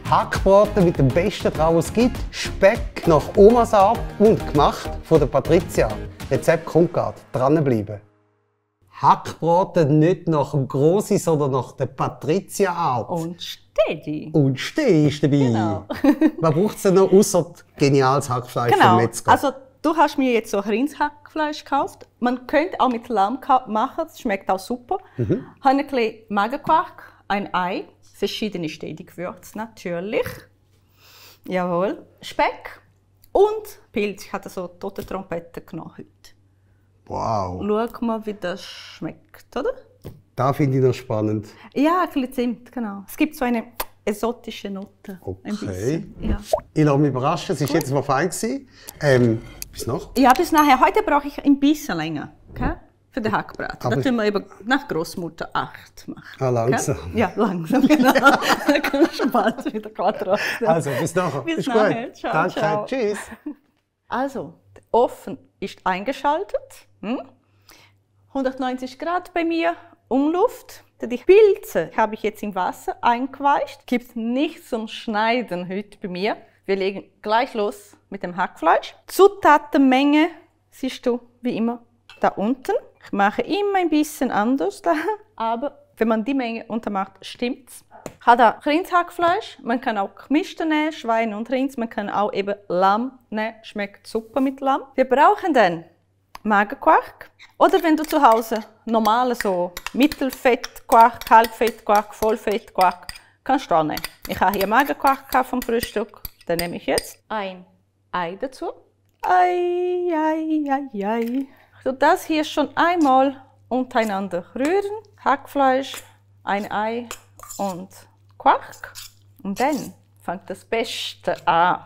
Hackbraten mit dem besten Trau, was es gibt. Speck nach Omas Art und gemacht von der Patricia. Rezept kommt gerade. Dranbleiben. Hackbraten nicht nach dem Grossi, sondern nach der Patricia Art. Und Steady. Und Steady ist dabei. Genau. Was braucht es denn noch außer geniales Hackfleisch vom Metzger? Also du hast mir jetzt so Rindshackfleisch gekauft. Man könnte auch mit Lamm machen, das schmeckt auch super. Habe ein bisschen Magerquark, ein Ei, verschiedene Steady-Gewürze natürlich. Jawohl. Speck und Pilz. Ich hatte so tote Trompete genommen heute. Wow. Schau mal, wie das schmeckt, oder? Das finde ich noch spannend. Ja, ein bisschen Zimt, genau. Es gibt so eine exotische Note. Okay. Ein bisschen, ja. Ich lasse mich überraschen, es war jetzt mal fein. Bis noch? Ja, bis nachher. Heute brauche ich ein bisschen länger, okay? Für den Hackbraten. Das tun wir eben nach Großmutter 8 machen. Ah, langsam. Okay? Ja, langsam, genau. Dann kommst du bald wieder drauf. Also, bis nachher. Bis ist nachher. gut. Ciao, Danke. ciao. Tschüss. Also, der Ofen ist eingeschaltet. 190 Grad bei mir, Umluft. Die Pilze habe ich jetzt im Wasser eingeweicht. Gibt nichts zum Schneiden heute bei mir. Wir legen gleich los mit dem Hackfleisch. Zutatenmenge siehst du wie immer da unten. Ich mache immer ein bisschen anders da, aber wenn man die Menge untermacht, stimmt's. Hat da Rindshackfleisch, man kann auch gemischt nehmen, Schwein und Rind, man kann auch eben Lamm nehmen, schmeckt super mit Lamm. Wir brauchen dann Magerquark oder wenn du zu Hause normale so Mittelfettquark, Halbfettquark, Vollfettquark kannst du auch nehmen. Ich habe hier Magerquark vom Frühstück, dann nehme ich jetzt ein Ei dazu. Ei, ei, ei, ei. So das hier schon einmal untereinander rühren. Hackfleisch, ein Ei und Quark. Und dann fängt das Beste an.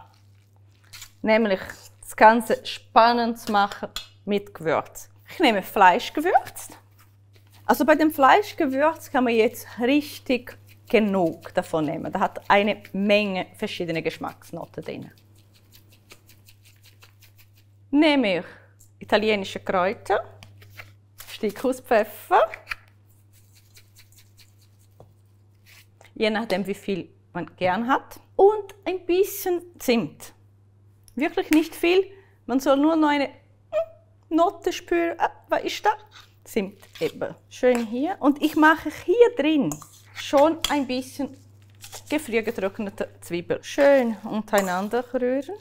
Nämlich das Ganze spannend zu machen mit Gewürz. Ich nehme Fleischgewürz. Also bei dem Fleischgewürz kann man jetzt richtig genug davon nehmen. Da hat eine Menge verschiedene Geschmacksnoten drin. Nehme ich italienische Kräuter, Steckhauspfeffer, je nachdem wie viel man gern hat, und ein bisschen Zimt. Wirklich nicht viel, man soll nur noch eine Note spüren. Was ist das? Zimt eben. Schön hier. Und ich mache hier drin schon ein bisschen gefriergetrocknete Zwiebeln. Schön untereinander rühren.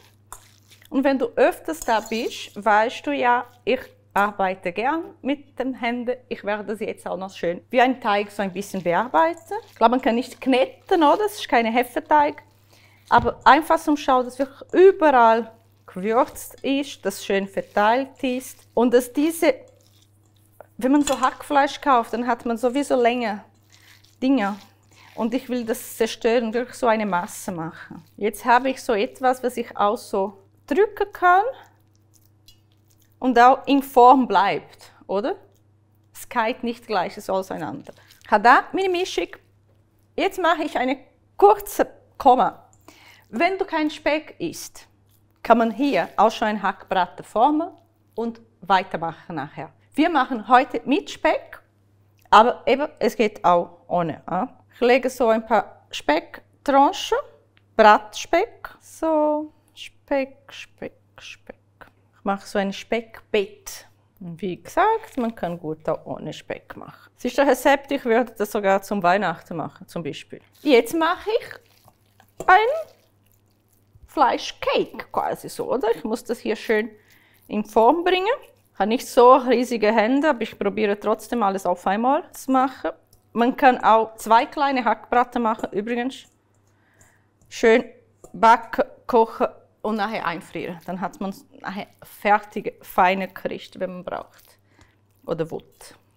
Und wenn du öfters da bist, weißt du ja, ich arbeite gern mit den Händen. Ich werde sie jetzt auch noch schön wie ein Teig so ein bisschen bearbeiten. Ich glaube, man kann nicht kneten, oder? Das ist kein Hefeteig. Aber einfach zum Schauen, dass wirklich überall gewürzt ist, dass schön verteilt ist. Und dass diese, wenn man so Hackfleisch kauft, dann hat man sowieso länger Dinge. Und ich will das zerstören und wirklich so eine Masse machen. Jetzt habe ich so etwas, was ich auch so drücken kann und auch in Form bleibt, oder? Es geht nicht gleich auseinander. Ich habe da meine Mischung. Jetzt mache ich eine kurze Komma. Wenn du keinen Speck isst, kann man hier auch schon ein Hackbraten formen und weitermachen nachher. Wir machen heute mit Speck, aber eben, es geht auch ohne. Ich lege so ein paar Specktranchen, Bratspeck, so Speck, Speck, Speck. Ich mache so ein Speckbett. Und wie gesagt, man kann gut auch ohne Speck machen. Es ist ein Rezept, ich würde das sogar zum Weihnachten machen, zum Beispiel. Jetzt mache ich ein Fleischcake quasi so, oder? Ich muss das hier schön in Form bringen. Ich habe nicht so riesige Hände, aber ich probiere trotzdem alles auf einmal zu machen. Man kann auch 2 kleine Hackbraten machen, übrigens. Schön backen, kochen und nachher einfrieren. Dann hat man nachher fertige, feine Gerichte, wenn man braucht. Oder will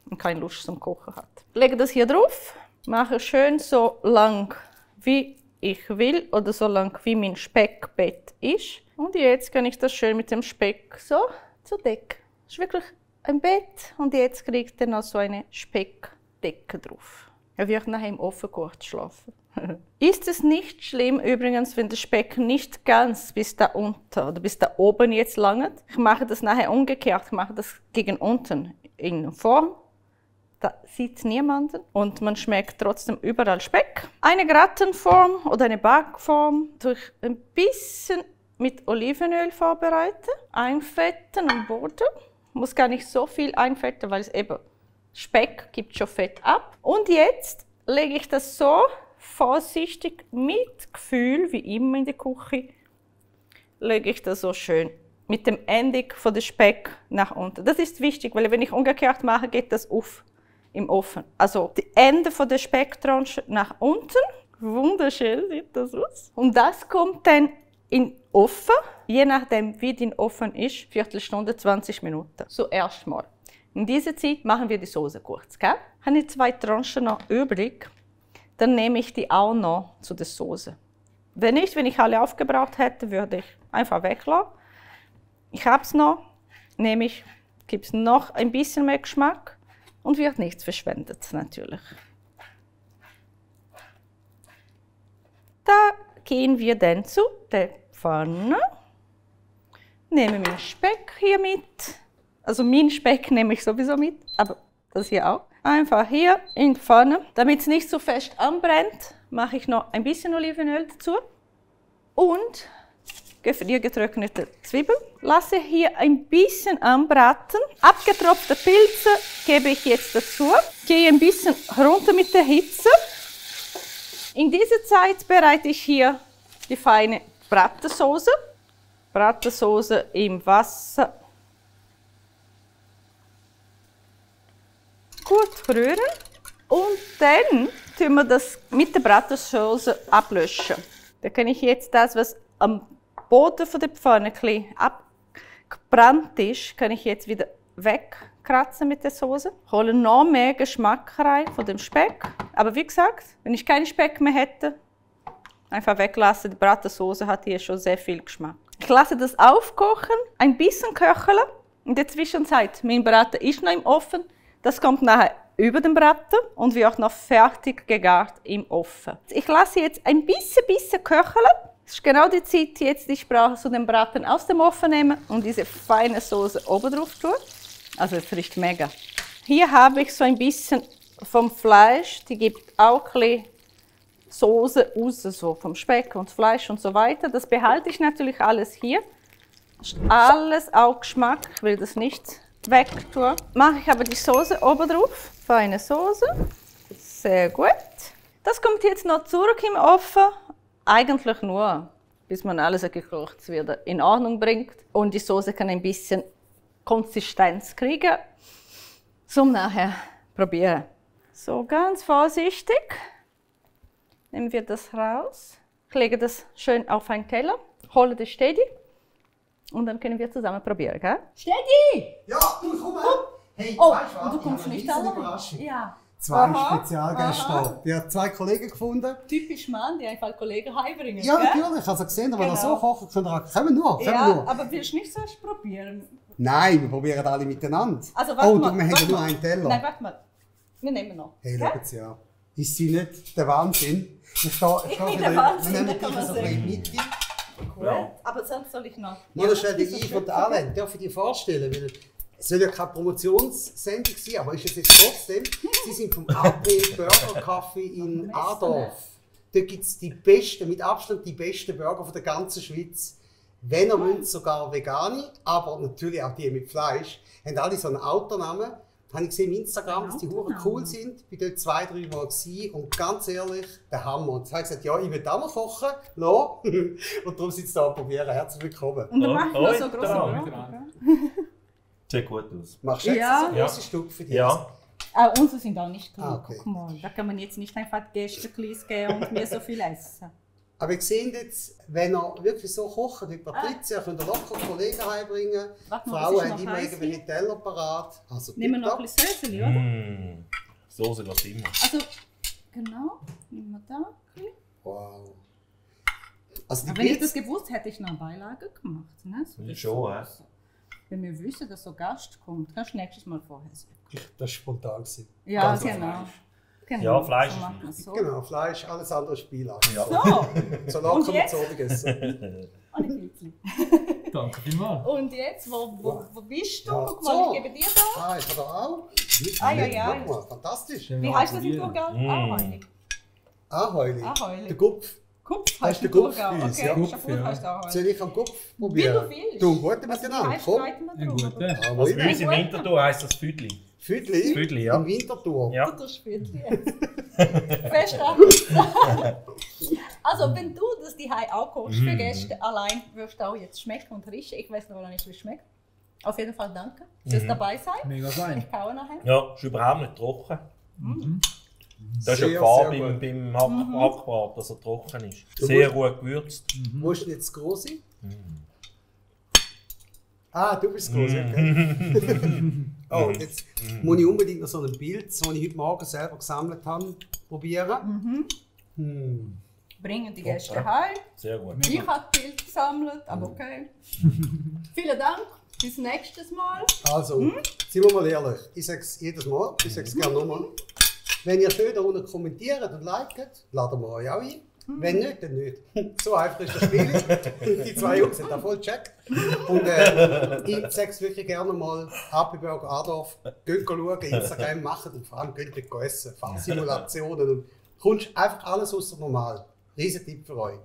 und keine Lust zum Kochen hat. Ich lege das hier drauf, mache schön so lang wie ich will oder so lang wie mein Speckbett ist. Und jetzt kann ich das schön mit dem Speck so zu decken. Das ist wirklich ein Bett und jetzt kriegt er noch so eine Speckdecke drauf. Er wird nachher im Ofen kurz schlafen. Ist es nicht schlimm übrigens, wenn der Speck nicht ganz bis da unten oder bis da oben jetzt langt? Ich mache das nachher umgekehrt, ich mache das gegen unten in Form. da sieht niemanden und man schmeckt trotzdem überall Speck. Eine Gratenform oder eine Backform durch ein bisschen mit Olivenöl vorbereiten, einfetten am Boden. Muss gar nicht so viel einfetten, weil es eben Speck gibt schon Fett ab. Und jetzt lege ich das so vorsichtig mit Gefühl, wie immer in der Küche, lege ich das so schön mit dem Ende von der Speck nach unten. Das ist wichtig, weil wenn ich umgekehrt mache, geht das auf im Ofen. Also die Ende von der Specktranche nach unten. Wunderschön sieht das aus. Und das kommt dann in den Ofen, je nachdem wie der Ofen ist, Viertelstunde, 20 Minuten. So erstmal. In dieser Zeit machen wir die Soße kurz. Gell? Habe ich 2 Tranchen noch übrig, dann nehme ich die auch noch zu der Soße. Wenn ich alle aufgebraucht hätte, würde ich einfach weglassen. Ich habe es noch, gibt es noch ein bisschen mehr Geschmack und wird nichts verschwendet natürlich. Da gehen wir dann zu der Pfanne. Nehme meinen Speck hier mit. Also meinen Speck nehme ich sowieso mit, aber das hier auch. Einfach hier in die Pfanne. Damit es nicht so fest anbrennt, mache ich noch ein bisschen Olivenöl dazu. Und gefriergetrocknete Zwiebeln. Lasse hier ein bisschen anbraten. Abgetropfte Pilze gebe ich jetzt dazu. Gehe ein bisschen runter mit der Hitze. In dieser Zeit bereite ich hier die feine Bratensoße. Bratensoße im Wasser. Gut rühren. Und dann tun wir das mit der Bratensoße ablöschen. Da kann ich jetzt das, was am Boden von der Pfanne ein bisschen abgebrannt ist, kann ich jetzt wieder wegkratzen mit der Soße. Hole noch mehr Geschmack rein von dem Speck. Aber wie gesagt, wenn ich keinen Speck mehr hätte, einfach weglassen. Die Bratensoße hat hier schon sehr viel Geschmack. Ich lasse das aufkochen, ein bisschen köcheln. In der Zwischenzeit, mein Braten ist noch im Ofen. Das kommt nachher über den Braten und wird noch fertig gegart im Ofen. Ich lasse jetzt ein bisschen köcheln. Das ist genau die Zeit, jetzt die ich brauche, so den Braten aus dem Ofen nehmen und diese feine Soße oben drauf tun. Also es riecht mega. Hier habe ich so ein bisschen vom Fleisch, die gibt auch ein bisschen Soße raus, so vom Speck und Fleisch und so weiter. Das behalte ich natürlich alles hier. Ist alles auch Geschmack, ich will das nicht wegtun. Mache ich aber die Soße oben drauf. Feine Soße. Sehr gut. Das kommt jetzt noch zurück im Ofen. Eigentlich nur, bis man alles gekocht wieder in Ordnung bringt. Und die Soße kann ein bisschen Konsistenz kriegen. Zum nachher probieren. So, ganz vorsichtig nehmen wir das raus. Ich lege das schön auf einen Teller, hole das Steady und dann können wir zusammen probieren, gell? Steady! Ja, du komm mal! Hey, Oh, weißt du was? und du kommst Ich nicht habe eine allein? Überraschung. Ja. Zwei Spezialgäste da. Ich habe 2 Kollegen gefunden. Typisch Mann, die einfach Kollegen heimbringen. Ja, gell? natürlich. Also gesehen, wenn Genau. er so kochen kann, kommen nur. Ja, aber willst du nicht zuerst probieren? Nein, wir probieren alle miteinander. Also, warte oh, mal, du, wir haben warte ja nur mal. einen Teller. Nein, warte mal. Wir nehmen noch. Hey, gell? schauen Sie ja. Ist sie nicht der Wahnsinn? Ich bin der Wahnsinn, Wir nehmen da kann man dich so ein sagen. bisschen mit. Gut. Aber sonst soll ich noch. Ja, das stell dich ein und Alain. Darf ich dir vorstellen? Weil es soll ja keine Promotionssendung sein, aber ist es jetzt trotzdem. Sie sind vom AP Burger Café in Adorf. Dort gibt es die besten, mit Abstand die besten Burger von der ganzen Schweiz. Wenn ihr wollt, sogar vegane, aber natürlich auch die mit Fleisch. Haben alle so einen Autonamen. Da habe ich gesehen im Instagram, dass die Huren cool sind. Ich war dort 2, 3 Mal gewesen. Und ganz ehrlich, der Hammer. Und dann habe ich gesagt, ja, ich will auch mal kochen lassen. Und darum sind sie da probieren. Herzlich willkommen. Und dann machen wir so Hoi, große da. Brote. Sieht gut aus. Machst du jetzt Ja. so ein großes Stück für dich? Ja. Unsere sind auch nicht gut. Ah, okay. Guck mal, da kann man jetzt nicht einfach Gästeklis geben und mir so viel essen. Aber ihr seht jetzt, wenn ihr wirklich so kocht wie Patricia, könnt ihr locker Kollegen heimbringen. Warte mal, Frauen was ist haben noch immer heiß irgendwelche Teller parat. Also Nehmen wir noch ein tipptopp. bisschen Söseli, oder? Soße geht immer. Also, genau. Nehmen wir da. Okay. Wow. Also die Aber wenn ich das Pilze, gewusst hätte, ich noch eine Beilage gemacht. Ne? So Ja, schon, hä? Wenn wir wissen, dass so ein Gast kommt, kannst du nächstes Mal vorher sagen. das war spontan. Gewesen. Ja, Ganz genau. Genau. Ja, Fleisch so ist macht man's so. Genau, Fleisch, alles andere Spielart. Ja. So, So locker Und mit jetzt? so gegessen. und ein Pilzli. Danke vielmals. Und jetzt, wo bist du? Ja. Guck mal, So. ich gebe dir da. Ah, ich habe da auch. Ah, ja, ja. Guck mal, fantastisch. Wie heißt das in Thurgau? Aheulig. Aheulig. Aheulig. Der Gupf. Kupf Das heißt ist der in Gupf Thurgau. bei uns, Okay, ja. ist gut, heißt Aheulig. Soll ich am Gupf Wie probieren? du willst. Du, gute Wie miteinander. heißt Komm. streiten wir Ein drüber. guter. Ah, Also wohl. bei uns im Winterthur heisst das Füdli. Füdli? Füdli, ja. Im Winterthur. Ja. Das spielt jetzt. Festhalten. Also, wenn du das die auch kochst für Gäste allein, wirst du auch jetzt schmecken und riechen. Ich weiß noch nicht, wie es schmeckt. Auf jeden Fall danke fürs dabei sein. Mega fein. Ich kaue nachher. Ja, ist überhaupt nicht trocken. Das ist ja Sehr, Gefahr sehr gut. beim Hackbraten, dass er trocken ist. Sehr gut gewürzt. Wo ist denn jetzt das Grosse? Ah, du bist das Grosse, okay. Oh, jetzt muss ich unbedingt noch so ein Bild, das ich heute Morgen selber gesammelt habe, probieren. Bringen die Gäste heim. Sehr gut. Ich habe Bild gesammelt, aber okay. Vielen Dank. Bis nächstes Mal. Also, sind wir mal ehrlich, ich sage es jedes Mal, ich sage es gerne nochmal. Wenn ihr schön da unten kommentiert und liket, laden wir euch auch ein. Wenn nicht, dann nicht. So einfach ist das Spiel. Die zwei Jungs sind da voll gecheckt. Und ich sage es wirklich gerne mal, Happy Burger Adolf, geht schauen, Instagram machen und vor allem geht essen, Fahrsimulationen und kommst einfach alles außer normal. Riesentipp für euch.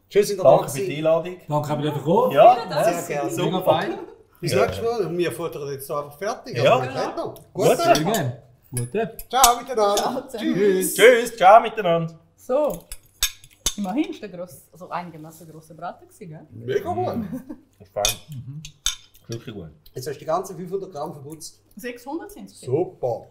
Schön, sind ihr da Danke für die gewesen. Einladung. Danke, habt ihr gekommen. Ja, Sehr gerne. Mega super. fein. Bis nächstes Mal und wir futtern jetzt so einfach fertig. Ja. Aber wir reden noch. Gut. Gut. Sehr gerne. Gute. Ciao miteinander. Ciao zusammen. Tschüss. Tschüss, ciao miteinander. So. Immerhin ist der grosse, also einigermaßen grosse Braten gewesen, gell? Mega gut. Das ist fein. Wirklich gut. Jetzt hast du die ganzen 500 Gramm verputzt. 600 sind es. Super.